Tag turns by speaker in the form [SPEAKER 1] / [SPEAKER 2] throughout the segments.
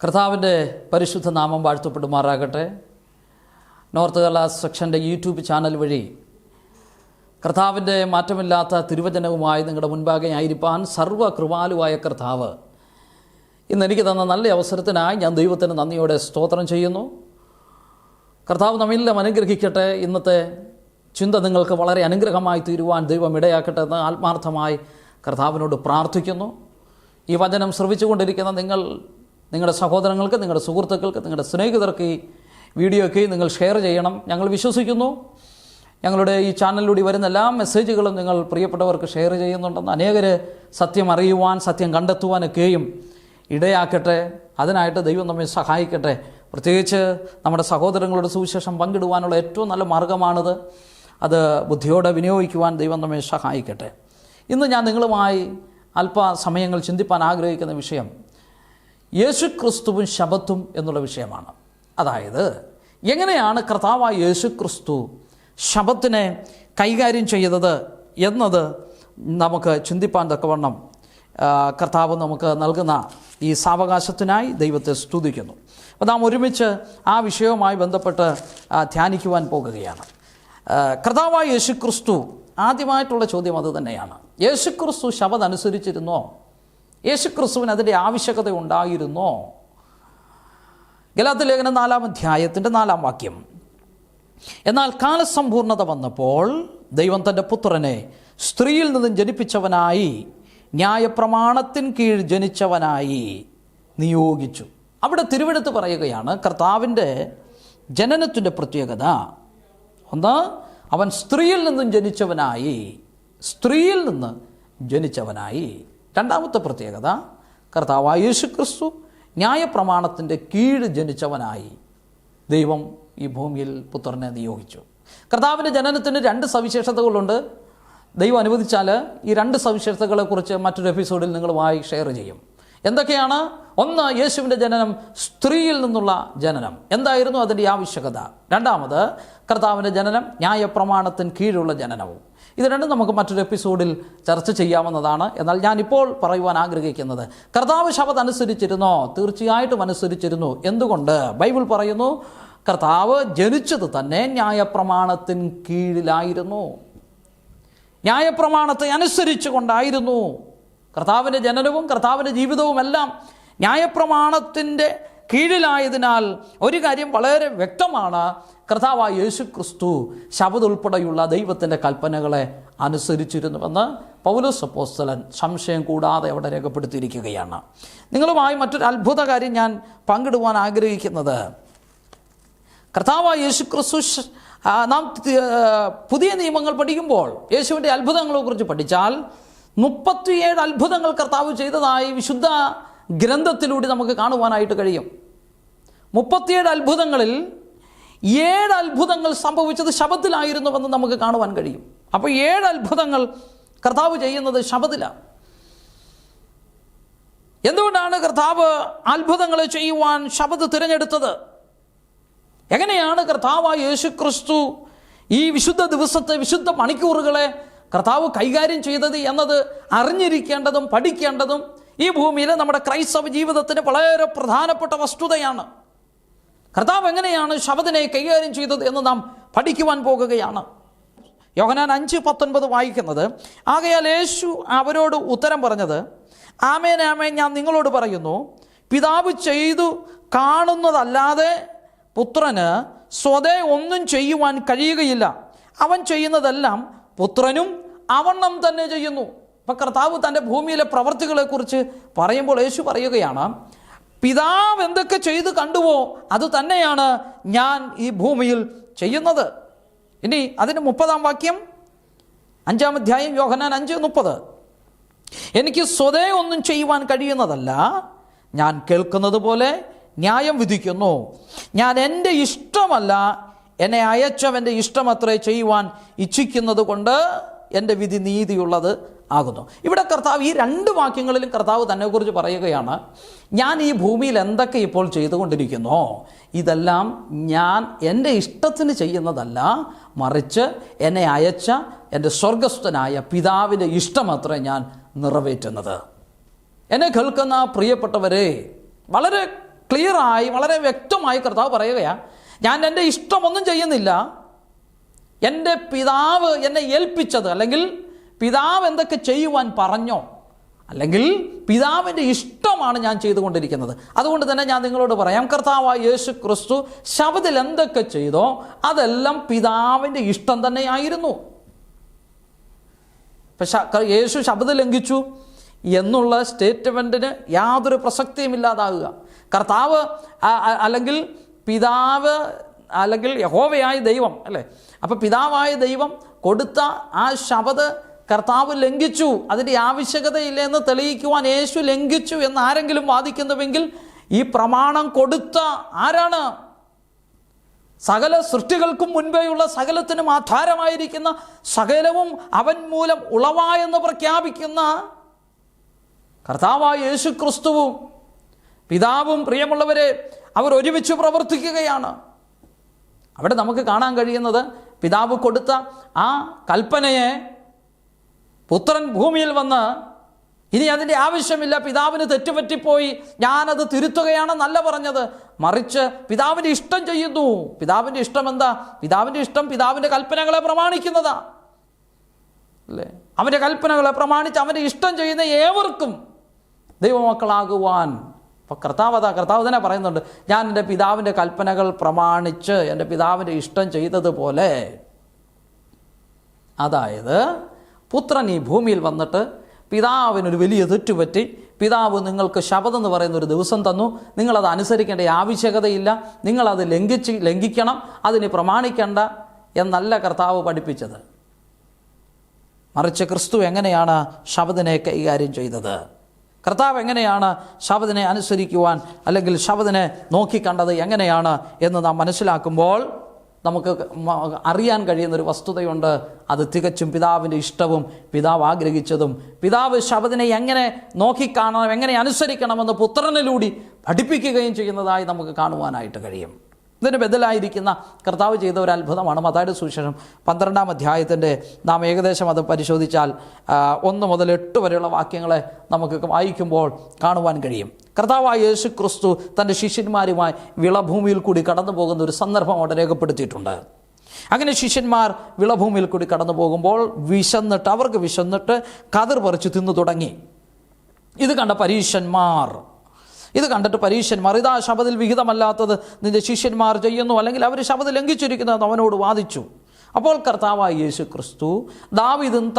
[SPEAKER 1] കർത്താവിൻ്റെ പരിശുദ്ധ നാമം വാഴ്ത്തപ്പെടുമാറാകട്ടെ. നോർത്ത് കേരള സെക്ഷൻ്റെ യൂട്യൂബ് ചാനൽ വഴി കർത്താവിൻ്റെ മാറ്റമില്ലാത്ത തിരുവചനവുമായി നിങ്ങളുടെ മുൻപാകെ ആയിരിക്കാൻ സർവ്വകൃപാലുവായ കർത്താവ് ഇന്ന് എനിക്ക് തന്ന നല്ല അവസരത്തിനായി ഞാൻ ദൈവത്തിന് നന്ദിയോടെ സ്തോത്രം ചെയ്യുന്നു. കർത്താവ് നമ്മെല്ലാം അനുഗ്രഹിക്കട്ടെ. ഇന്നത്തെ ചിന്ത നിങ്ങൾക്ക് വളരെ അനുഗ്രഹമായി തീരുവാൻ ദൈവം ഇടയാക്കട്ടെ എന്ന് ആത്മാർത്ഥമായി കർത്താവിനോട് പ്രാർത്ഥിക്കുന്നു. ഈ വചനം ശ്രവിച്ചുകൊണ്ടിരിക്കുന്ന നിങ്ങളുടെ സഹോദരങ്ങൾക്ക്, നിങ്ങളുടെ സുഹൃത്തുക്കൾക്ക്, നിങ്ങളുടെ സ്നേഹിതർക്ക് ഈ വീഡിയോയ്ക്ക് നിങ്ങൾ ഷെയർ ചെയ്യണം. ഞങ്ങൾ വിശ്വസിക്കുന്നു ഞങ്ങളുടെ ഈ ചാനലിലൂടെ വരുന്ന എല്ലാ മെസ്സേജുകളും നിങ്ങൾ പ്രിയപ്പെട്ടവർക്ക് ഷെയർ ചെയ്യുന്നുണ്ടെന്ന്. അനേകർ സത്യം അറിയുവാൻ, സത്യം കണ്ടെത്തുവാനൊക്കെയും ഇടയാക്കട്ടെ. അതിനായിട്ട് ദൈവം നമ്മെ സഹായിക്കട്ടെ. പ്രത്യേകിച്ച് നമ്മുടെ സഹോദരങ്ങളുടെ സുവിശേഷം പങ്കിടുവാനുള്ള ഏറ്റവും നല്ല മാർഗ്ഗമാണിത്. അത് ബുദ്ധിയോടെ വിനിയോഗിക്കുവാൻ ദൈവം നമ്മെ സഹായിക്കട്ടെ. ഇന്ന് ഞാൻ നിങ്ങളുമായി അല്പസമയങ്ങൾ ചിന്തിപ്പാൻ ആഗ്രഹിക്കുന്ന വിഷയം യേശുക്രിസ്തുവും ശബത്തും എന്നുള്ള വിഷയമാണ്. അതായത് എങ്ങനെയാണ് കർത്താവായ യേശുക്രിസ്തു ശബത്തിനെ കൈകാര്യം ചെയ്തത് എന്നത് നമുക്ക് ചിന്തിപ്പാൻ തക്കവണ്ണം കർത്താവ് നമുക്ക് നൽകുന്ന ഈ സാവകാശത്തിനായി ദൈവത്തെ സ്തുതിക്കുന്നു. അപ്പോൾ നാം ഒരുമിച്ച് ആ വിഷയവുമായി ബന്ധപ്പെട്ട് ധ്യാനിക്കുവാൻ പോകുകയാണ്. കർത്താവായ യേശുക്രിസ്തു, ആദ്യമായിട്ടുള്ള ചോദ്യം അത് തന്നെയാണ്. യേശുക്രിസ്തു ശബത്ത് അനുസരിച്ചിരുന്നോ? യേശുക്രിസ്തുവിന് അതിൻ്റെ ആവശ്യകത ഉണ്ടായിരുന്നോ? ഗലാത്യ ലേഖനം 4-ാം അധ്യായത്തിൻ്റെ 4-ാം വാക്യം. എന്നാൽ കാലസമ്പൂർണത വന്നപ്പോൾ ദൈവം തൻ്റെ പുത്രനെ സ്ത്രീയിൽ നിന്നും ജനിപ്പിച്ചവനായി, ന്യായപ്രമാണത്തിൻ കീഴ് ജനിച്ചവനായി നിയോഗിച്ചു. അവിടെ തിരുവെടുത്ത് പറയുകയാണ് കർത്താവിൻ്റെ ജനനത്തിൻ്റെ പ്രത്യേകത. ഒന്ന്, അവൻ സ്ത്രീയിൽ നിന്നും ജനിച്ചവനായി, സ്ത്രീയിൽ നിന്ന് ജനിച്ചവനായി. രണ്ടാമത്തെ പ്രത്യേകത, കർത്താവായ യേശുക്രിസ്തു ന്യായപ്രമാണത്തിൻ്റെ കീഴ് ജനിച്ചവനായി ദൈവം ഈ ഭൂമിയിൽ പുത്രനെ നിയോഗിച്ചു. കർത്താവിൻ്റെ ജനനത്തിന് 2 സവിശേഷതകളുണ്ട്. ദൈവം അനുവദിച്ചാൽ ഈ 2 സവിശേഷതകളെക്കുറിച്ച് മറ്റൊരു എപ്പിസോഡിൽ നിങ്ങളുമായി ഷെയർ ചെയ്യും. എന്തൊക്കെയാണ്? ഒന്ന്, യേശുവിൻ്റെ ജനനം സ്ത്രീയിൽ നിന്നുള്ള ജനനം. എന്തായിരുന്നു അതിൻ്റെ ആവശ്യകത? രണ്ടാമത്, കർത്താവിൻ്റെ ജനനം ന്യായപ്രമാണത്തിന് കീഴുള്ള ജനനവും. ഇത് രണ്ടും നമുക്ക് മറ്റൊരു എപ്പിസോഡിൽ ചർച്ച ചെയ്യാവുന്നതാണ്. എന്നാൽ ഞാനിപ്പോൾ പറയുവാൻ ആഗ്രഹിക്കുന്നത്, കർത്താവ് ശബത്ത് അനുസരിച്ചിരുന്നോ? തീർച്ചയായിട്ടും അനുസരിച്ചിരുന്നു. എന്തുകൊണ്ട്? ബൈബിൾ പറയുന്നു കർത്താവ് ജനിച്ചത് തന്നെ ന്യായപ്രമാണത്തിന് കീഴിലായിരുന്നു, ന്യായപ്രമാണത്തെ അനുസരിച്ചു കൊണ്ടായിരുന്നു. കർത്താവിൻ്റെ ജനനവും കർത്താവിൻ്റെ ജീവിതവും എല്ലാം ന്യായപ്രമാണത്തിൻ്റെ കീഴിലായതിനാൽ ഒരു കാര്യം വളരെ വ്യക്തമാണ്, കർത്താവായ യേശുക്രിസ്തു ശബത്ത് ഉൾപ്പെടെയുള്ള ദൈവത്തിൻ്റെ കൽപ്പനകളെ അനുസരിച്ചിരുന്നുവെന്ന് പൗലോസ് അപ്പോസ്തലൻ സംശയം കൂടാതെ അവിടെ രേഖപ്പെടുത്തിയിരിക്കുകയാണ്. നിങ്ങളുമായി മറ്റൊരു അത്ഭുത കാര്യം ഞാൻ പങ്കിടുവാൻ ആഗ്രഹിക്കുന്നത്, കർത്താവായ യേശുക്രിസ്തു, നാം പുതിയ നിയമങ്ങൾ പഠിക്കുമ്പോൾ യേശുവിൻ്റെ അത്ഭുതങ്ങളെക്കുറിച്ച് പഠിച്ചാൽ 37 അത്ഭുതങ്ങൾ കർത്താവ് ചെയ്തതായി വിശുദ്ധ ഗ്രന്ഥത്തിലൂടെ നമുക്ക് കാണുവാനായിട്ട് കഴിയും. 37 അത്ഭുതങ്ങളിൽ 7 അത്ഭുതങ്ങൾ സംഭവിച്ചത് ശബത്തിലായിരുന്നുവെന്ന് നമുക്ക് കാണുവാൻ കഴിയും. അപ്പോൾ 7 അത്ഭുതങ്ങൾ കർത്താവ് ചെയ്യുന്നത് ശബത്തിലാണ്. എന്തുകൊണ്ടാണ് കർത്താവ് അത്ഭുതങ്ങളെ ചെയ്യുവാൻ ശബത്ത് തിരഞ്ഞെടുത്തത്? എങ്ങനെയാണ് കർത്താവായ യേശുക്രിസ്തു ഈ വിശുദ്ധ ദിവസത്തെ, വിശുദ്ധ മണിക്കൂറുകളെ കർത്താവ് കൈകാര്യം ചെയ്തത് എന്നത് അറിഞ്ഞിരിക്കേണ്ടതും പഠിക്കേണ്ടതും ഈ ഭൂമിയിലെ നമ്മുടെ ക്രൈസ്തവ ജീവിതത്തിന് വളരെ പ്രധാനപ്പെട്ട വസ്തുതയാണ്. കർത്താവ് എങ്ങനെയാണ് ശബത്തിനെ കൈകാര്യം ചെയ്തത് എന്ന് നാം പഠിക്കുവാൻ പോകുകയാണ്. യോഹന്നാൻ 5:19 വായിക്കുന്നത്, ആകയാൽ യേശു അവരോട് ഉത്തരം പറഞ്ഞത്, ആമേൻ ആമേൻ ഞാൻ നിങ്ങളോട് പറയുന്നു, പിതാവ് ചെയ്തു കാണുന്നതല്ലാതെ പുത്രന് സ്വതേ ഒന്നും ചെയ്യുവാൻ കഴിയുകയില്ല. അവൻ ചെയ്യുന്നതെല്ലാം പുത്രനും അവണ്ണം തന്നെ ചെയ്യുന്നു. അപ്പം കർത്താവ് തൻ്റെ ഭൂമിയിലെ പ്രവർത്തികളെക്കുറിച്ച് പറയുമ്പോൾ യേശു പറയുകയാണ്, പിതാവ് എന്തൊക്കെ ചെയ്ത് കണ്ടുവോ അത് തന്നെയാണ് ഞാൻ ഈ ഭൂമിയിൽ ചെയ്യുന്നത്. ഇനി അതിന് 30-ാം വാക്യം, 5-ാം അധ്യായം യോഹന്നാൻ 5:30, എനിക്ക് സ്വതേ ഒന്നും ചെയ്യുവാൻ കഴിയുന്നതല്ല, ഞാൻ കേൾക്കുന്നത് പോലെ ന്യായം വിധിക്കുന്നു. ഞാൻ എൻ്റെ ഇഷ്ടമല്ല, എന്നെ അയച്ചവൻ്റെ ഇഷ്ടമത്രേ ചെയ്യുവാൻ ഇച്ഛിക്കുന്നത് കൊണ്ട് എൻ്റെ വിധി നീതിയുള്ളത് ആകുന്നു. ഇവിടെ കർത്താവ് ഈ 2 വാക്യങ്ങളിലും കർത്താവ് തന്നെക്കുറിച്ച് പറയുകയാണ്, ഞാൻ ഈ ഭൂമിയിൽ എന്തൊക്കെ ഇപ്പോൾ ചെയ്തുകൊണ്ടിരിക്കുന്നോ ഇതെല്ലാം ഞാൻ എൻ്റെ ഇഷ്ടത്തിന് ചെയ്യുന്നതല്ല, മറിച്ച് എന്നെ അയച്ച എൻ്റെ സ്വർഗസ്ഥനായ പിതാവിൻ്റെ ഇഷ്ടമത്രേ ഞാൻ നിറവേറ്റുന്നത്. എന്നെ കേൾക്കുന്ന പ്രിയപ്പെട്ടവരെ, വളരെ ക്ലിയറായി വളരെ വ്യക്തമായി കർത്താവ് പറയുകയാണ്, ഞാൻ എൻ്റെ ഇഷ്ടമൊന്നും ചെയ്യുന്നില്ല, എൻ്റെ പിതാവ് എന്നെ ഏൽപ്പിച്ചത്, അല്ലെങ്കിൽ പിതാവ് എന്തൊക്കെ ചെയ്യുവാൻ പറഞ്ഞോ, അല്ലെങ്കിൽ പിതാവിൻ്റെ ഇഷ്ടമാണ് ഞാൻ ചെയ്തുകൊണ്ടിരിക്കുന്നത്. അതുകൊണ്ട് തന്നെ ഞാൻ നിങ്ങളോട് പറയാം, കർത്താവായ യേശു ക്രിസ്തു ശബത്തിൽ എന്തൊക്കെ ചെയ്തോ അതെല്ലാം പിതാവിൻ്റെ ഇഷ്ടം തന്നെയായിരുന്നു. ഇപ്പം യേശു ശബത്ത് ലംഘിച്ചു എന്നുള്ള സ്റ്റേറ്റ്മെൻറ്റിന് യാതൊരു പ്രസക്തിയുമില്ലാതാകുക. കർത്താവ് അല്ലെങ്കിൽ പിതാവ് അല്ലെങ്കിൽ യഹോവയായ ദൈവം അല്ലേ, അപ്പോൾ പിതാവായ ദൈവം കൊടുത്ത ആ ശബത്ത് കർത്താവ് ലംഘിച്ചു, അതിൻ്റെ ആവശ്യകതയില്ല എന്ന് തെളിയിക്കുവാൻ യേശു ലംഘിച്ചു എന്ന് ആരെങ്കിലും വാദിക്കുന്നുവെങ്കിൽ ഈ പ്രമാണം കൊടുത്ത ആരാണ്? സകല സൃഷ്ടികൾക്കും മുൻപേയുള്ള സകലത്തിനും ആധാരമായിരിക്കുന്ന സകലവും അവൻ മൂലം ഉളവായെന്ന് പ്രഖ്യാപിക്കുന്ന കർത്താവായ യേശു ക്രിസ്തുവും പിതാവും പ്രിയമുള്ളവരെ അവർ ഒരുമിച്ച് പ്രവർത്തിക്കുകയാണ്. അവിടെ നമുക്ക് കാണാൻ കഴിയുന്നത് പിതാവ് കൊടുത്ത ആ കൽപ്പനയെ പുത്രൻ ഭൂമിയിൽ വന്ന് ഇനി അതിൻ്റെ ആവശ്യമില്ല, പിതാവിന് തെറ്റുപറ്റിപ്പോയി, ഞാനത് തിരുത്തുകയാണെന്നല്ല പറഞ്ഞത്, മറിച്ച് പിതാവിൻ്റെ ഇഷ്ടം ചെയ്യുന്നു. പിതാവിൻ്റെ ഇഷ്ടം എന്താ? പിതാവിൻ്റെ ഇഷ്ടം പിതാവിൻ്റെ കൽപ്പനകളെ പ്രമാണിക്കുന്നതാ അല്ലേ. അവൻ്റെ കൽപ്പനകളെ പ്രമാണിച്ച് അവൻ്റെ ഇഷ്ടം ചെയ്യുന്ന ഏവർക്കും ദൈവമക്കളാകുവാൻ. അപ്പോൾ കർത്താവ് തന്നെ പറയുന്നുണ്ട്, ഞാൻ എൻ്റെ പിതാവിൻ്റെ കൽപ്പനകൾ പ്രമാണിച്ച് എൻ്റെ പിതാവിൻ്റെ ഇഷ്ടം ചെയ്തതുപോലെ. അതായത് പുത്രൻ ഈ ഭൂമിയിൽ വന്നിട്ട് പിതാവിനൊരു വലിയ തെറ്റുപറ്റി, പിതാവ് നിങ്ങൾക്ക് ശബത്ത് എന്ന് പറയുന്ന ഒരു ദിവസം തന്നു, നിങ്ങളത് അനുസരിക്കേണ്ട ആവശ്യകതയില്ല, നിങ്ങളത് ലംഘിക്കണം, അതിന് പ്രമാണിക്കേണ്ട എന്നല്ല കർത്താവ് പഠിപ്പിച്ചത്. മറിച്ച് ക്രിസ്തു എങ്ങനെയാണ് ശബത്തിനെ കൈകാര്യം ചെയ്തത്, കർത്താവ് എങ്ങനെയാണ് ശബത്തിനെ അനുസരിക്കുവാൻ അല്ലെങ്കിൽ ശബത്തിനെ നോക്കിക്കണ്ടത് എങ്ങനെയാണ് എന്ന് നാം മനസ്സിലാക്കുമ്പോൾ നമുക്ക് അറിയാൻ കഴിയുന്നൊരു വസ്തുതയുണ്ട്. അത് തികച്ചും പിതാവിൻ്റെ ഇഷ്ടവും പിതാവ് ആഗ്രഹിച്ചതും പിതാവ് ശബത്തിനെ എങ്ങനെ നോക്കിക്കാണണം, എങ്ങനെ അനുസരിക്കണമെന്ന് പുത്രനിലൂടെ പഠിപ്പിക്കുകയും ചെയ്യുന്നതായി നമുക്ക് കാണുവാനായിട്ട് കഴിയും. ഇതിന് ബദലായിരിക്കുന്ന കർത്താവ് ചെയ്ത ഒരു അത്ഭുതമാണ് മത്തായിയുടെ സുവിശേഷം 12-ാം അധ്യായത്തിൻ്റെ നാം ഏകദേശം അത് പരിശോധിച്ചാൽ 1 മുതൽ 8 വരെയുള്ള വാക്യങ്ങളെ നമുക്ക് വായിക്കുമ്പോൾ കാണുവാൻ കഴിയും. കർത്താവായ യേശു ക്രിസ്തു തൻ്റെ ശിഷ്യന്മാരുമായി വിളഭൂമിയിൽ കൂടി കടന്നു പോകുന്ന ഒരു സന്ദർഭം അവിടെ രേഖപ്പെടുത്തിയിട്ടുണ്ട്. അങ്ങനെ ശിഷ്യന്മാർ വിളഭൂമിയിൽ കൂടി കടന്നു പോകുമ്പോൾ അവർക്ക് വിശന്നിട്ട് കതിർ പറിച്ച് തിന്നു തുടങ്ങി. ഇത് കണ്ടിട്ട് പരീശന്മാർ ഇതാ ശബത്തിൽ വിഹിതമല്ലാത്തത് നിന്റെ ശിഷ്യന്മാർ ചെയ്യുന്നു, അല്ലെങ്കിൽ അവർ ശബത്ത് ലംഘിച്ചിരിക്കുന്നതെന്ന് അവനോട് വാദിച്ചു. അപ്പോൾ കർത്താവായ യേശു ക്രിസ്തു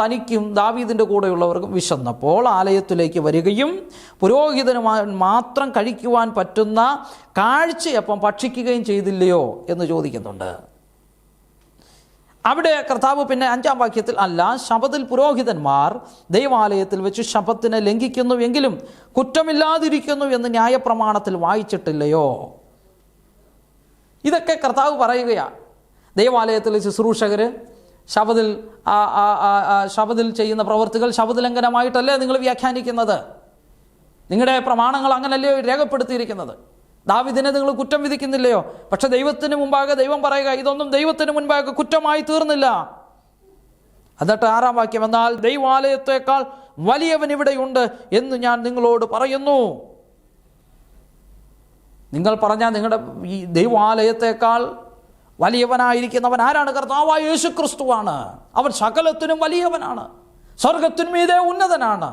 [SPEAKER 1] തനിക്കും ദാവീദിൻ്റെ കൂടെയുള്ളവർക്കും വിശന്നപ്പോൾ ആലയത്തിലേക്ക് വരികയും പുരോഹിതന് മാത്രം കഴിക്കുവാൻ പറ്റുന്ന കാഴ്ചയപ്പം ഭക്ഷിക്കുകയും ചെയ്തില്ലയോ എന്ന് ചോദിക്കുന്നുണ്ട്. അവിടെ കർത്താവ് പിന്നെ 5-ാം വാക്യത്തിൽ, അല്ല, ശബത്തിൽ പുരോഹിതന്മാർ ദൈവാലയത്തിൽ വെച്ച് ശബത്തിനെ ലംഘിക്കുന്നുവെങ്കിലും കുറ്റമില്ലാതിരിക്കുന്നു എന്ന് ന്യായപ്രമാണത്തിൽ വായിച്ചിട്ടില്ലയോ? ഇതൊക്കെ കർത്താവ് പറയുകയാണ്. ദൈവാലയത്തിലെ ശുശ്രൂഷകർ ശബത്തിൽ ചെയ്യുന്ന പ്രവൃത്തികൾ ശബത്ത് ലംഘനമായിട്ടല്ലേ നിങ്ങൾ വ്യാഖ്യാനിക്കുന്നത്? നിങ്ങളുടെ പ്രമാണങ്ങൾ അങ്ങനല്ലേ രേഖപ്പെടുത്തിയിരിക്കുന്നത്? ദാവീദിനെ നിങ്ങൾ കുറ്റം വിധിക്കുന്നില്ലയോ? പക്ഷെ ദൈവത്തിന് മുമ്പാകെ ദൈവം പറയുക, ഇതൊന്നും ദൈവത്തിന് മുൻപാകെ കുറ്റമായി തീർന്നില്ല. എന്നിട്ട് 6-ാം വാക്യം, എന്നാൽ ദൈവാലയത്തേക്കാൾ വലിയവൻ ഇവിടെയുണ്ട് എന്ന് ഞാൻ നിങ്ങളോട് പറയുന്നു. നിങ്ങൾ പറഞ്ഞാൽ നിങ്ങളുടെ ഈ ദൈവാലയത്തേക്കാൾ വലിയവനായിരിക്കുന്നവൻ ആരാണ്? കർത്താവായ യേശു ക്രിസ്തുവാണ്. അവൻ സകലത്തിനും വലിയവനാണ്, സ്വർഗത്തിനും മീതെ ഉന്നതനാണ്.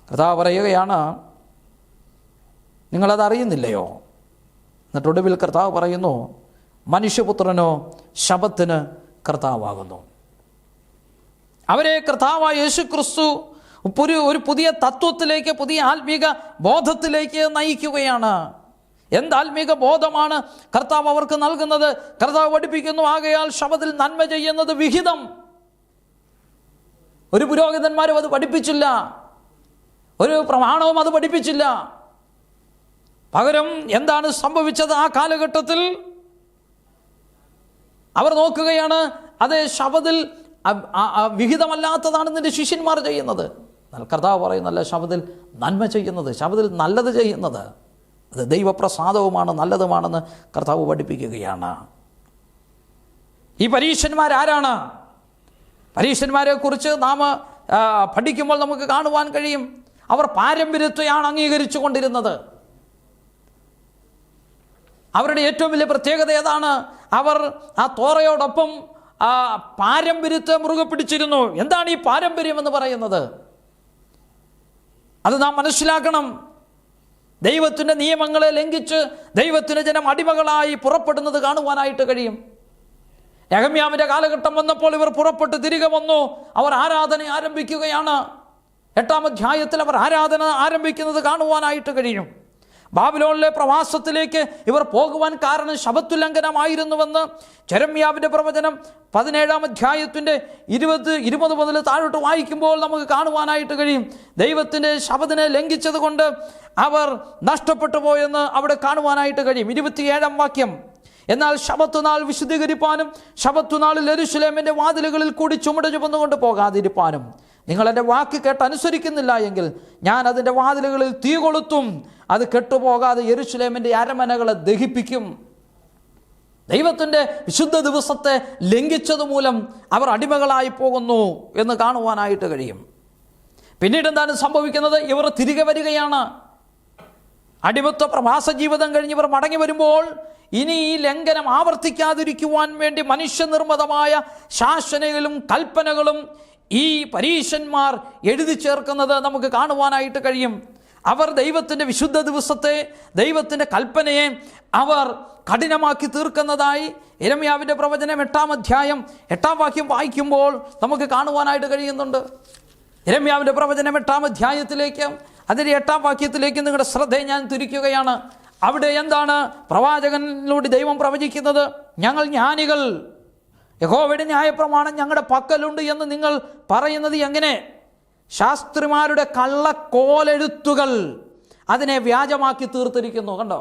[SPEAKER 1] കർത്താവ് പറയുകയാണ്, നിങ്ങളത് അറിയുന്നില്ലയോ? എന്നിട്ട് ഒടുവിൽ കർത്താവ് പറയുന്നു, മനുഷ്യപുത്രനോ ശബത്തിന് കർത്താവാകുന്നു. അവരെ കർത്താവായ യേശു ക്രിസ്തു ഒരു പുതിയ തത്വത്തിലേക്ക്, പുതിയ ആത്മീക ബോധത്തിലേക്ക് നയിക്കുകയാണ്. എന്ത് ആത്മീക ബോധമാണ് കർത്താവ് അവർക്ക് നൽകുന്നത്? കർത്താവ് പഠിപ്പിക്കുന്നു, ആകയാൽ ശബത്തിൽ നന്മ ചെയ്യുന്നത് വിഹിതം. ഒരു പുരോഹിതന്മാരും അത് പഠിപ്പിച്ചില്ല, ഒരു പ്രമാണവും അത് പഠിപ്പിച്ചില്ല. പകരം എന്താണ് സംഭവിച്ചത്? ആ കാലഘട്ടത്തിൽ അവർ നോക്കുകയാണ്, അത് ശബത്തിൽ വിഹിതമല്ലാത്തതാണ് നിന്റെ ശിഷ്യന്മാർ ചെയ്യുന്നത്. കർത്താവ് പറയുന്നല്ല, ശബത്തിൽ നന്മ ചെയ്യുന്നത്, ശബത്തിൽ നല്ലത് ചെയ്യുന്നത് അത് ദൈവപ്രസാദവുമാണ്, നല്ലതുമാണെന്ന് കർത്താവ് പഠിപ്പിക്കുകയാണ്. ഈ പരീശന്മാരാരാണ്? പരീശന്മാരെ കുറിച്ച് നാം പഠിക്കുമ്പോൾ നമുക്ക് കാണുവാൻ കഴിയും, അവർ പാരമ്പര്യത്തെയാണ് അംഗീകരിച്ചു കൊണ്ടിരുന്നത്. അവരുടെ ഏറ്റവും വലിയ പ്രത്യേകത ഏതാണ്? അവർ ആ തോറയോടൊപ്പം ആ പാരമ്പര്യത്തെ മുറുകെ പിടിച്ചിരുന്നു. എന്താണ് ഈ പാരമ്പര്യം എന്ന് പറയുന്നത്? അത് നാം മനസ്സിലാക്കണം. ദൈവത്തിൻ്റെ നിയമങ്ങളെ ലംഘിച്ച് ദൈവത്തിൻ്റെ ജനം അടിമകളായി പുറപ്പെടുന്നത് കാണുവാനായിട്ട് കഴിയും. യെരമ്യാവിൻ്റെ കാലഘട്ടം വന്നപ്പോൾ ഇവർ പുറപ്പെട്ട് തിരികെ വന്നു. അവർ ആരാധന ആരംഭിക്കുകയാണ്. 8-ാം അധ്യായത്തിൽ അവർ ആരാധന ആരംഭിക്കുന്നത് കാണുവാനായിട്ട് കഴിയും. ബാബിലോണിലെ പ്രവാസത്തിലേക്ക് ഇവർ പോകുവാൻ കാരണം ശബത്തുല്ലംഘനമായിരുന്നുവെന്ന് യെരമ്യാവിൻ്റെ പ്രവചനം 17-ാം അധ്യായത്തിൻ്റെ 20 മുതൽ താഴോട്ട് വായിക്കുമ്പോൾ നമുക്ക് കാണുവാനായിട്ട് കഴിയും. ദൈവത്തിൻ്റെ ശബത്തിനെ ലംഘിച്ചത് കൊണ്ട് അവർ നഷ്ടപ്പെട്ടു പോയെന്ന് അവിടെ കാണുവാനായിട്ട് കഴിയും. 27-ാം വാക്യം, എന്നാൽ ശബത്ത് നാൾ വിശുദ്ധീകരിപ്പാനും ശബത്തുനാളിൽ യെരൂശലേമിൻ്റെ വാതിലുകളിൽ കൂടി ചുമട് ചുമന്നുകൊണ്ട് പോകാതിരിപ്പാനും നിങ്ങൾ എൻ്റെ വാക്ക് കേട്ട് അനുസരിക്കുന്നില്ല എങ്കിൽ ഞാൻ അതിൻ്റെ വാതിലുകളിൽ തീ കൊളുത്തും, അത് കെട്ടുപോകാതെ യെരൂശലേമിൻ്റെ അരമനകളെ ദഹിപ്പിക്കും. ദൈവത്തിൻ്റെ വിശുദ്ധ ദിവസത്തെ ലംഘിച്ചതുമൂലം അവർ അടിമകളായി പോകുന്നു എന്ന് കാണുവാനായിട്ട് കഴിയും. പിന്നീട് എന്താണ് സംഭവിക്കുന്നത്? ഇവർ തിരികെ വരികയാണ്. അടിമത്വ പ്രവാസ ജീവിതം കഴിഞ്ഞ് ഇവർ മടങ്ങി വരുമ്പോൾ ഇനി ഈ ലംഘനം ആവർത്തിക്കാതിരിക്കുവാൻ വേണ്ടി മനുഷ്യനിർമ്മിതമായ ശാസനകളും കൽപ്പനകളും ഈ പരീശന്മാർ എഴുതി ചേർക്കുന്നത് നമുക്ക് കാണുവാനായിട്ട് കഴിയും. അവർ ദൈവത്തിൻ്റെ വിശുദ്ധ ദിവസത്തെ, ദൈവത്തിൻ്റെ കൽപ്പനയെ അവർ കഠിനമാക്കി തീർക്കുന്നതായി യെരമ്യാവിൻ്റെ പ്രവചനം 8-ാം അധ്യായം 8-ാം വാക്യം വായിക്കുമ്പോൾ നമുക്ക് കാണുവാനായിട്ട് കഴിയുന്നുണ്ട്. യെരമ്യാവിൻ്റെ പ്രവചനം 8-ാം അധ്യായത്തിലേക്ക്, അതിൻ്റെ 8-ാം വാക്യത്തിലേക്ക് നിങ്ങളുടെ ശ്രദ്ധയെ ഞാൻ തിരിക്കുകയാണ്. അവിടെ എന്താണ് പ്രവാചകനിലൂടെ ദൈവം പ്രവചിക്കുന്നത്? ഞങ്ങൾ ജ്ഞാനികൾ, യഹോവയുടെ ന്യായപ്രമാണം ഞങ്ങളുടെ പക്കലുണ്ട് എന്ന് നിങ്ങൾ പറയുന്നത് എങ്ങനെ? ശാസ്ത്രിമാരുടെ കള്ളക്കോലെഴുത്തുകൾ അതിനെ വ്യാജമാക്കി തീർത്തിരിക്കുന്നു. കണ്ടോ?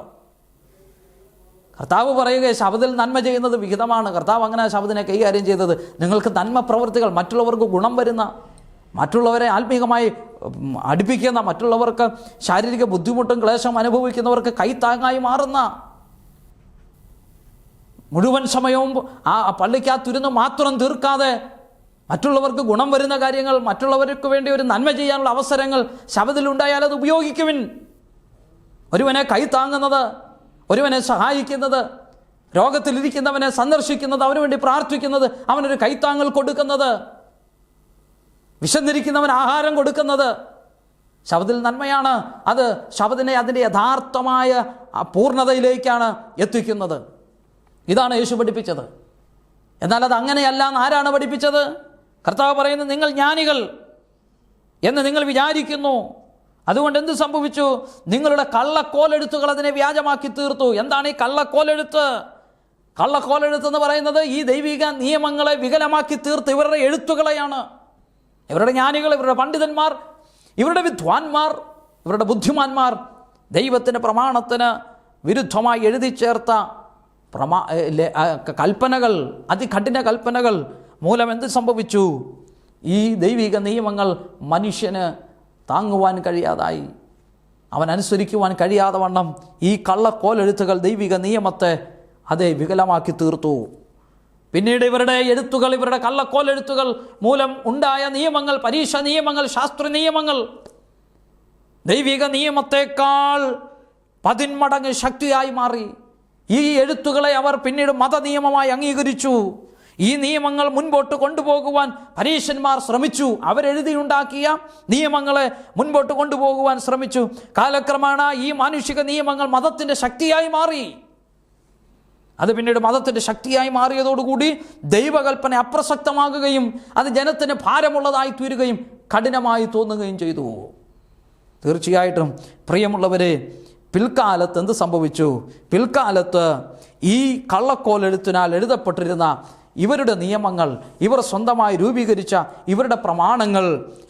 [SPEAKER 1] കർത്താവ് പറയുക ശബത്തിൽ നന്മ ചെയ്യുന്നത് വിഹിതമാണ്. കർത്താവ് അങ്ങനെ ശബത്തിനെ കൈകാര്യം ചെയ്തത്. നിങ്ങൾക്ക് നന്മ പ്രവൃത്തികൾ, മറ്റുള്ളവർക്ക് ഗുണം വരുന്ന, മറ്റുള്ളവരെ ആത്മീകമായി അടുപ്പിക്കുന്ന, മറ്റുള്ളവർക്ക് ശാരീരിക ബുദ്ധിമുട്ടും ക്ലേശം അനുഭവിക്കുന്നവർക്ക് കൈത്താങ്ങായി മാറുന്ന, മുഴുവൻ സമയവും ആ പള്ളിക്കകത്തിരുന്ന് മാത്രം തീർക്കാതെ മറ്റുള്ളവർക്ക് ഗുണം വരുന്ന കാര്യങ്ങൾ, മറ്റുള്ളവർക്ക് വേണ്ടി ഒരു നന്മ ചെയ്യാനുള്ള അവസരങ്ങൾ ശബത്തിലുണ്ടായാൽ അത് ഉപയോഗിക്കുവിൻ. ഒരുവനെ കൈത്താങ്ങുന്നത്, ഒരുവനെ സഹായിക്കുന്നത്, രോഗത്തിലിരിക്കുന്നവനെ സന്ദർശിക്കുന്നത്, അവന് വേണ്ടി പ്രാർത്ഥിക്കുന്നത്, അവനൊരു കൈത്താങ്ങൽ കൊടുക്കുന്നത്, വിശന്നിരിക്കുന്നവൻ ആഹാരം കൊടുക്കുന്നത് ശബത്തിൽ നന്മയാണ്. അത് ശബത്തിനെ അതിൻ്റെ യഥാർത്ഥമായ പൂർണ്ണതയിലേക്കാണ് എത്തിക്കുന്നത്. ഇതാണ് യേശു പഠിപ്പിച്ചത്. എന്നാൽ അത് അങ്ങനെയല്ല എന്ന് ആരാണ് പഠിപ്പിച്ചത്? കർത്താവ് പറയുന്നത് നിങ്ങൾ ജ്ഞാനികൾ എന്ന് നിങ്ങൾ വിചാരിക്കുന്നു. അതുകൊണ്ട് എന്ത് സംഭവിച്ചു? നിങ്ങളുടെ കള്ളക്കോലെഴുത്തുകൾ അതിനെ വ്യാജമാക്കി തീർത്തു. എന്താണ് ഈ കള്ളക്കോലെഴുത്ത്? കള്ളക്കോലെഴുത്ത് എന്ന് പറയുന്നത് ഈ ദൈവിക നിയമങ്ങളെ വികലമാക്കി തീർത്ത് ഇവരുടെ എഴുത്തുകളെയാണ്. ഇവരുടെ ജ്ഞാനികൾ, ഇവരുടെ പണ്ഡിതന്മാർ, ഇവരുടെ വിദ്വാൻമാർ, ഇവരുടെ ബുദ്ധിമാന്മാർ ദൈവത്തിൻ്റെ പ്രമാണത്തിന് വിരുദ്ധമായി എഴുതി ചേർത്ത കൽപ്പനകൾ, അതികഠിന കൽപ്പനകൾ മൂലം എന്ത് സംഭവിച്ചു? ഈ ദൈവിക നിയമങ്ങൾ മനുഷ്യന് താങ്ങുവാൻ കഴിയാതായി, അവൻ അനുസരിക്കുവാൻ കഴിയാതെ വണ്ണം ഈ കള്ളക്കോലെഴുത്തുകൾ ദൈവിക നിയമത്തെ അതേ വികലമാക്കി തീർത്തു. പിന്നീട് ഇവരുടെ എഴുത്തുകൾ, ഇവരുടെ കള്ളക്കോലെഴുത്തുകൾ മൂലം ഉണ്ടായ നിയമങ്ങൾ, പരീക്ഷ നിയമങ്ങൾ, ശാസ്ത്ര നിയമങ്ങൾ ദൈവിക നിയമത്തെക്കാൾ 10 മടങ്ങ് ശക്തിയായി മാറി. ഈ എഴുത്തുകളെ അവർ പിന്നീട് മതനിയമമായി അംഗീകരിച്ചു. ഈ നിയമങ്ങൾ മുൻപോട്ട് കൊണ്ടുപോകുവാൻ പരീശന്മാർ ശ്രമിച്ചു. അവരെഴുതിയുണ്ടാക്കിയ നിയമങ്ങളെ മുൻപോട്ട് കൊണ്ടുപോകുവാൻ ശ്രമിച്ചു. കാലക്രമേണ ഈ മാനുഷിക നിയമങ്ങൾ മതത്തിൻ്റെ ശക്തിയായി മാറി. അത് പിന്നീട് മതത്തിൻ്റെ ശക്തിയായി മാറിയതോടുകൂടി ദൈവകൽപ്പന അപ്രസക്തമാകുകയും അത് ജനത്തിന് ഭാരമുള്ളതായി തീരുകയും കഠിനമായി തോന്നുകയും ചെയ്തു. തീർച്ചയായിട്ടും പ്രിയമുള്ളവരെ, പിൽക്കാലത്ത് എന്ത് സംഭവിച്ചു? പിൽക്കാലത്ത് ഈ കള്ളക്കോലെഴുത്തിനാൽ എഴുതപ്പെട്ടിരുന്ന ഇവരുടെ നിയമങ്ങൾ, ഇവർ സ്വന്തമായി രൂപീകരിച്ച ഇവരുടെ പ്രമാണങ്ങൾ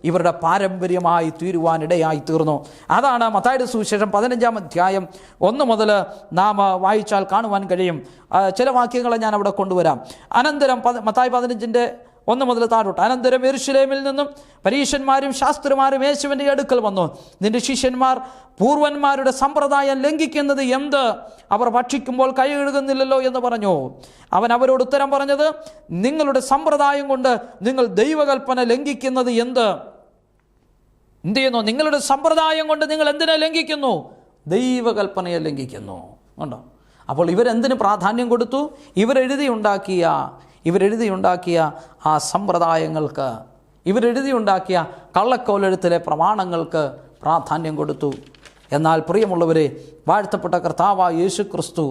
[SPEAKER 1] ഇവരുടെ പാരമ്പര്യമായി തീരുവാനിടയായി തീർന്നു. അതാണ് മത്തായിയുടെ സുവിശേഷം 15-ാം അധ്യായം 1 മുതൽ നാം വായിച്ചാൽ കാണുവാൻ കഴിയും. ചില വാക്യങ്ങളെ ഞാൻ അവിടെ കൊണ്ടുവരാം. അനന്തരം മത്തായി 15-ന്റെ 1 മുതൽ താഴോട്ട്. അനന്തരം യെരൂശലേമിൽ നിന്നും പരീശന്മാരും ശാസ്ത്രിമാരും യേശുവിൻ്റെ അടുക്കൽ വന്നു. നിന്റെ ശിഷ്യന്മാർ പൂർവന്മാരുടെ സമ്പ്രദായം ലംഘിക്കുന്നത് എന്ത്? അവർ ഭക്ഷിക്കുമ്പോൾ കൈ കഴുകുന്നില്ലല്ലോ എന്ന് പറഞ്ഞു. അവൻ അവരോട് ഉത്തരം പറഞ്ഞത്, നിങ്ങളുടെ സമ്പ്രദായം കൊണ്ട് നിങ്ങൾ ദൈവകൽപ്പന ലംഘിക്കുന്നത് എന്ത്? എന്ത് ചെയ്യുന്നു? നിങ്ങളുടെ സമ്പ്രദായം കൊണ്ട് നിങ്ങൾ എന്തിനെ ലംഘിക്കുന്നു? ദൈവകൽപ്പനയെ ലംഘിക്കുന്നു. ഉണ്ടോ? അപ്പോൾ ഇവരെന്തിന് പ്രാധാന്യം കൊടുത്തു? ഇവരെഴുതിയുണ്ടാക്കിയ ആ സമ്പ്രദായങ്ങൾക്ക്, ഇവരെഴുതിയുണ്ടാക്കിയ കള്ളക്കോലെഴുത്തിലെ പ്രമാണങ്ങൾക്ക് പ്രാധാന്യം കൊടുത്തു. എന്നാൽ പ്രിയമുള്ളവരെ, വാഴ്ത്തപ്പെട്ട കർത്താവായ യേശു ക്രിസ്തു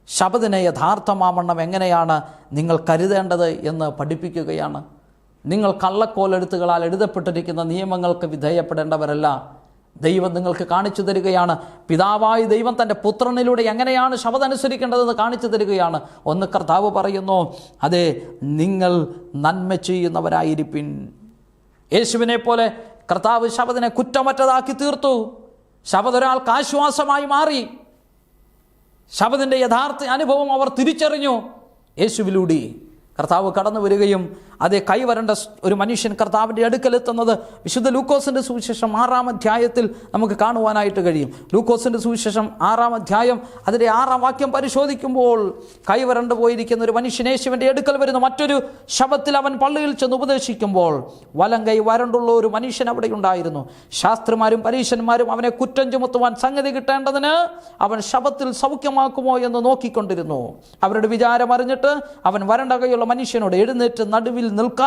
[SPEAKER 1] ശബദിനെ യഥാർത്ഥമാവണ്ണം എങ്ങനെയാണ് നിങ്ങൾ കരുതേണ്ടത് എന്ന് പഠിപ്പിക്കുകയാണ്. നിങ്ങൾ കള്ളക്കോലെഴുത്തുകളാൽ എഴുതപ്പെട്ടിരിക്കുന്ന നിയമങ്ങൾക്ക് വിധേയപ്പെടേണ്ടവരല്ല. ദൈവം നിങ്ങൾക്ക് കാണിച്ചു തരികയാണ്. പിതാവായ ദൈവം തൻ്റെ പുത്രനിലൂടെ എങ്ങനെയാണ് ശബദനുസരിക്കേണ്ടതെന്ന് കാണിച്ചു തരികയാണ്. ഒന്ന് കർത്താവ് പറയുന്നു, അതെ, നിങ്ങൾ നന്മ ചെയ്യുന്നവരായിരിപ്പിൻ. യേശുവിനെ പോലെ കർത്താവ് ശബദിനെ കുറ്റമറ്റതാക്കി തീർത്തു. ശബദ് ഒരാൾക്ക് ആശ്വാസമായി മാറി. ശബദിൻ്റെ യഥാർത്ഥ അനുഭവം അവർ തിരിച്ചറിഞ്ഞു. യേശുവിലൂടെ കർത്താവ് കടന്നു വരികയും അതേ കൈവരേണ്ട ഒരു മനുഷ്യൻ കർത്താവിൻ്റെ അടുക്കലെത്തുന്നത് വിശുദ്ധ ലൂക്കോസിൻ്റെ സുവിശേഷം 6-ാം അധ്യായത്തിൽ നമുക്ക് കാണുവാനായിട്ട് കഴിയും. ലൂക്കോസിൻ്റെ സുവിശേഷം 6-ാം അധ്യായം അതിൻ്റെ 6-ാം വാക്യം പരിശോധിക്കുമ്പോൾ കൈവരണ്ട് പോയിരിക്കുന്ന ഒരു മനുഷ്യൻ യേശുവിൻ്റെ അടുക്കൽ വരുന്നു. മറ്റൊരു ശബത്തിൽ അവൻ പള്ളിയിൽ ചെന്ന് ഉപദേശിക്കുമ്പോൾ വലം കൈ വരണ്ടുള്ള ഒരു മനുഷ്യൻ അവിടെ ഉണ്ടായിരുന്നു. ശാസ്ത്രിമാരും പരീശന്മാരും അവനെ കുറ്റം ചുമത്തുവാൻ സംഗതി കിട്ടേണ്ടതിന് അവൻ ശബത്തിൽ സൗഖ്യമാക്കുമോ എന്ന് നോക്കിക്കൊണ്ടിരുന്നു. അവരുടെ വിചാരം അറിഞ്ഞിട്ട് അവൻ വരണ്ട കൈയുള്ള മനുഷ്യനോട് എഴുന്നേറ്റ് നടുവിൽ നിൽക്ക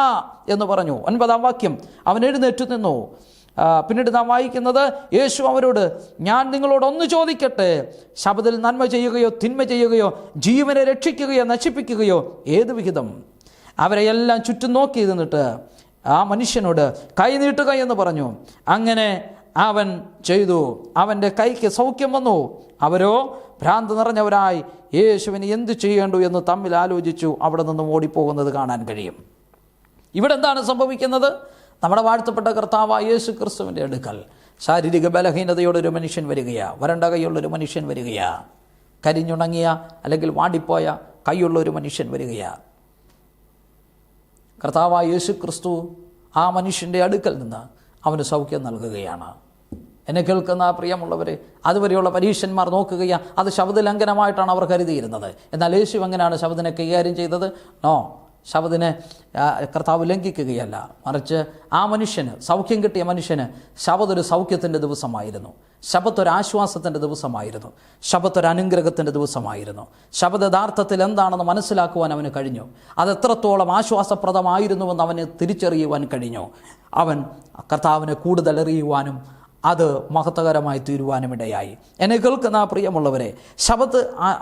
[SPEAKER 1] എന്ന് പറഞ്ഞു. 9-ാം വാക്യം, അവൻ എഴുന്നേറ്റ് നിന്നു. പിന്നീട് നാം വായിക്കുന്നത്, യേശു അവരോട്, ഞാൻ നിങ്ങളോട് ഒന്ന് ചോദിക്കട്ടെ, ശബത്തിൽ നന്മ ചെയ്യുകയോ തിന്മ ചെയ്യുകയോ ജീവനെ രക്ഷിക്കുകയോ നശിപ്പിക്കുകയോ ഏത് വിഹിതം? അവരെ എല്ലാം ചുറ്റും നോക്കി നിന്നിട്ട് ആ മനുഷ്യനോട് കൈ നീട്ടുക എന്ന് പറഞ്ഞു. അങ്ങനെ അവൻ ചെയ്തു. അവൻ്റെ കൈക്ക് സൗഖ്യം വന്നു. അവരോ ഭ്രാന്ത് നിറഞ്ഞവരായി യേശുവിന് എന്ത് ചെയ്യേണ്ടു എന്ന് തമ്മിൽ ആലോചിച്ചു അവിടെ നിന്നും ഓടിപ്പോകുന്നത് കാണാൻ കഴിയും. ഇവിടെ എന്താണ് സംഭവിക്കുന്നത്? നമ്മുടെ വാഴ്ത്തപ്പെട്ട കർത്താവായ യേശു ക്രിസ്തുവിൻ്റെ അടുക്കൽ ശാരീരിക ബലഹീനതയോടൊരു മനുഷ്യൻ വരികയാ, വരണ്ട കൈയുള്ളൊരു മനുഷ്യൻ വരികയാ, കരിഞ്ഞുണങ്ങിയ അല്ലെങ്കിൽ വാടിപ്പോയ കൈയുള്ളൊരു മനുഷ്യൻ വരികയാ. കർത്താവായ യേശു ക്രിസ്തു ആ മനുഷ്യൻ്റെ അടുക്കൽ നിന്ന് അവന് സൗഖ്യം നൽകുകയാണ്. എന്നെ കേൾക്കുന്ന പ്രിയമുള്ളവരെ, അതുവരെയുള്ള പരീക്ഷന്മാർ നോക്കുകയാ, അത് ശബദ ലംഘനമായിട്ടാണ് അവർ കരുതിയിരുന്നത്. എന്നാൽ യേശു എങ്ങനെയാണ് ശബദിനെ കൈകാര്യം ചെയ്തത്? നോ, ശബദിനെ കർത്താവ് ലംഘിക്കുകയല്ല, മറിച്ച് ആ മനുഷ്യന്, സൗഖ്യം കിട്ടിയ മനുഷ്യന് ശബദ് ഒരു സൗഖ്യത്തിൻ്റെ ദിവസമായിരുന്നു. ശബത്ത് ഒരു ആശ്വാസത്തിൻ്റെ ദിവസമായിരുന്നു. ശബത്ത് ഒരു അനുഗ്രഹത്തിൻ്റെ ദിവസമായിരുന്നു. ശബദ് യഥാർത്ഥത്തിൽ എന്താണെന്ന് മനസ്സിലാക്കുവാൻ അവന് കഴിഞ്ഞു. അതെത്രത്തോളം ആശ്വാസപ്രദമായിരുന്നുവെന്ന് അവന് തിരിച്ചറിയുവാൻ കഴിഞ്ഞു. അവൻ കർത്താവിനെ കൂടുതൽ അറിയുവാനും അത് മഹത്വകരമായി തീരുവാനുമിടയായി. എന്നെ കേൾക്കുന്ന പ്രിയമുള്ളവരെ, ശബത്ത്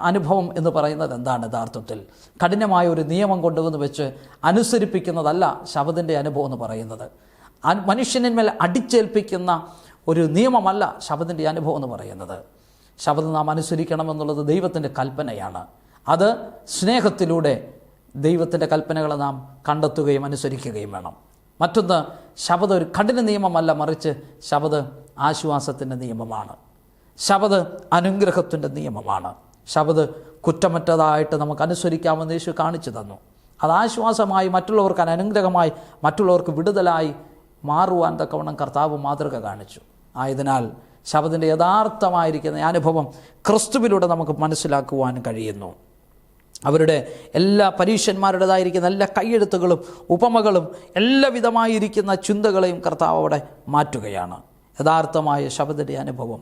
[SPEAKER 1] അനുഭവം എന്ന് പറയുന്നത് എന്താണ്? യഥാർത്ഥത്തിൽ കഠിനമായ ഒരു നിയമം കൊണ്ടുവന്ന് വെച്ച് അനുസരിപ്പിക്കുന്നതല്ല ശബത്തിൻ്റെ അനുഭവം എന്ന് പറയുന്നത്. മനുഷ്യനിന്മേൽ അടിച്ചേൽപ്പിക്കുന്ന ഒരു നിയമമല്ല ശബത്തിൻ്റെ അനുഭവം എന്ന് പറയുന്നത്. ശബത്ത് നാം അനുസരിക്കണമെന്നുള്ളത് ദൈവത്തിൻ്റെ കൽപ്പനയാണ്. അത് സ്നേഹത്തിലൂടെ ദൈവത്തിൻ്റെ കൽപ്പനകളെ നാം കണ്ടെത്തുകയും അനുസരിക്കുകയും വേണം. മറ്റൊന്ന്, ശബദ് ഒരു കഠിന നിയമമല്ല, മറിച്ച് ശബദ് ആശ്വാസത്തിൻ്റെ നിയമമാണ്. ശബദ് അനുഗ്രഹത്തിൻ്റെ നിയമമാണ്. ശബദ് കുറ്റമറ്റതായിട്ട് നമുക്ക് അനുസരിക്കാമെന്ന് യേശു കാണിച്ചു തന്നു. അത് ആശ്വാസമായി, മറ്റുള്ളവർക്ക് അനുഗ്രഹമായി, മറ്റുള്ളവർക്ക് വിടുതലായി മാറുവാൻ തക്കവണ്ണം കർത്താവ് മാതൃക കാണിച്ചു. ആയതിനാൽ ശബദിൻ്റെ യഥാർത്ഥമായിരിക്കുന്ന അനുഭവം ക്രിസ്തുവിലൂടെ നമുക്ക് മനസ്സിലാക്കുവാൻ കഴിയുന്നു. അവരുടെ എല്ലാ പരീക്ഷന്മാരുടേതായിരിക്കുന്ന എല്ലാ കൈയെഴുത്തുകളും ഉപമകളും എല്ലാവിധമായിരിക്കുന്ന ചിന്തകളെയും കർത്താവ് അവിടെ മാറ്റുകയാണ്. യഥാർത്ഥമായ ശബദിൻ്റെ അനുഭവം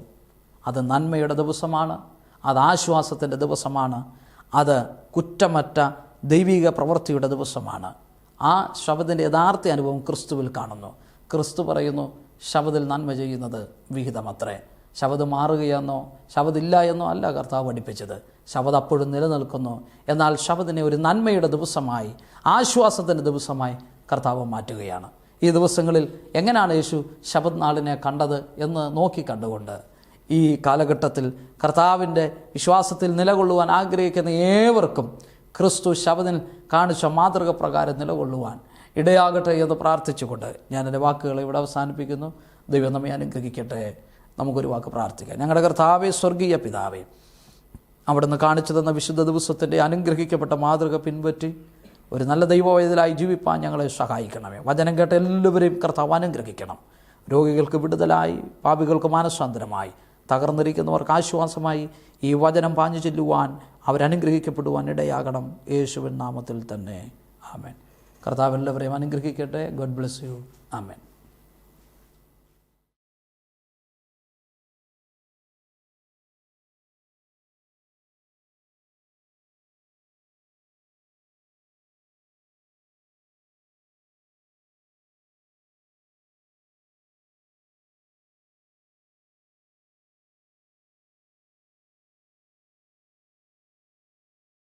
[SPEAKER 1] അത് നന്മയുടെ ദിവസമാണ്, അത് ആശ്വാസത്തിൻ്റെ ദിവസമാണ്, അത് കുറ്റമറ്റ ദൈവിക പ്രവൃത്തിയുടെ ദിവസമാണ്. ആ ശബദിൻ്റെ യഥാർത്ഥ അനുഭവം ക്രിസ്തുവിൽ കാണുന്നു. ക്രിസ്തു പറയുന്നു, ശബദിൽ നന്മ ചെയ്യുന്നത് വിഹിതമത്രേ. ശബദ് മാറുകയെന്നോ ശബദില്ല എന്നോ അല്ല കർത്താവ് പഠിപ്പിച്ചത്. ശബദ് അപ്പോഴും നിലനിൽക്കുന്നു. എന്നാൽ ശബദിനെ ഒരു നന്മയുടെ ദിവസമായി, ആശ്വാസത്തിൻ്റെ ദിവസമായി കർത്താവ് മാറ്റുകയാണ്. ഈ ദിവസങ്ങളിൽ എങ്ങനെയാണ് യേശു ശബദ് നാളിനെ കണ്ടത് എന്ന് നോക്കിക്കണ്ടുകൊണ്ട് ഈ കാലഘട്ടത്തിൽ കർത്താവിൻ്റെ വിശ്വാസത്തിൽ നിലകൊള്ളുവാൻ ആഗ്രഹിക്കുന്ന ഏവർക്കും ക്രിസ്തു ശബദിൽ കാണിച്ച മാതൃക പ്രകാരം നിലകൊള്ളുവാൻ ഇടയാകട്ടെ എന്ന് പ്രാർത്ഥിച്ചുകൊണ്ട് ഞാൻ എൻ്റെ വാക്കുകളെ ഇവിടെ അവസാനിപ്പിക്കുന്നു. ദൈവം നമ്മെ അനുഗ്രഹിക്കട്ടെ. നമുക്കൊരു വാക്ക് പ്രാർത്ഥിക്കാം. ഞങ്ങളുടെ കർത്താവേ, സ്വർഗീയ പിതാവേ, അവിടുന്ന് കാണിച്ചു തന്ന വിശുദ്ധ ദിവസത്തിൻ്റെ അനുഗ്രഹിക്കപ്പെട്ട മാതൃക പിൻപറ്റി ഒരു നല്ല ദൈവവേദലായി ജീവിപ്പാൻ ഞങ്ങളെ സഹായിക്കണമേ. വചനം കേട്ട എല്ലാവരെയും കർത്താവ് അനുഗ്രഹിക്കണം. രോഗികൾക്ക് വിടുതലായി, പാപികൾക്ക് മാനസാന്തരമായി, തകർന്നിരിക്കുന്നവർക്ക് ആശ്വാസമായി ഈ വചനം പാഞ്ഞു ചെല്ലുവാൻ, അവരനുഗ്രഹിക്കപ്പെടുവാൻ ഇടയാകണം. യേശുവിൻ നാമത്തിൽ തന്നെ ആമേൻ. കർത്താവ് എല്ലാവരെയും അനുഗ്രഹിക്കട്ടെ. God bless you. ആമേൻ.